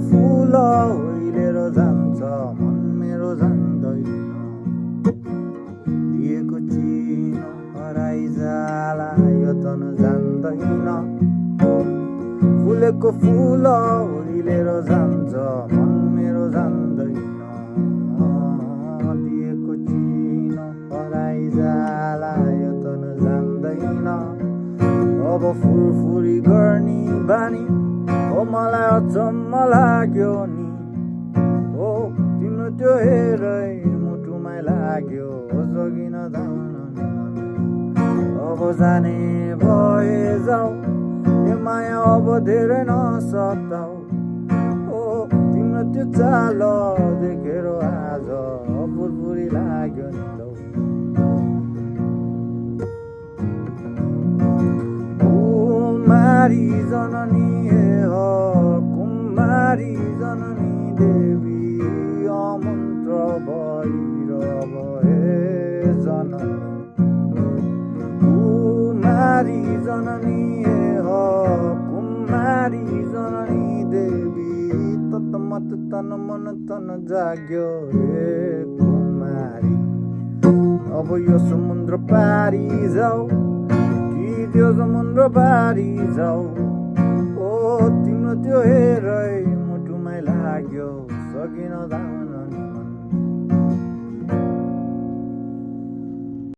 फुल ओइलेर जान्छ मन मेरो जान्दैन दिएको चिनो हराइजाला यो तन जान्दैन फुलेको फुल ओइलेर जान्छ मन मेरो जान्दैन दिएको चिनो हराइजाला यो तन जान्दैन अब फुरफुरी गर्ने बानी ओ मलाई अचम्म लाग्यो नि ओ तिम्रो त्यो हेरै मुटुमै लाग्यो सकिन धाउन अब जाने भए जाऊ यो माया अब धेरै नसताऊ ओ तिम्रो त्यो चाल देखेर आज फुरफुरी लाग्यो नि लौ कुमारी जननी हो कुमारी जननी देवी अमन्त्र भैरव हे जननी कुमारी जननी हो कुमारी जननी देवी तत्मत तन मन तन जाग्यो हे कुमारी अब यो समुद्र पारी जाऊ कि त्यो समुद्र पारी जाऊ ओ तिम्रो त्यो हेरै मुटुमै लाग्यो सकिन धाउन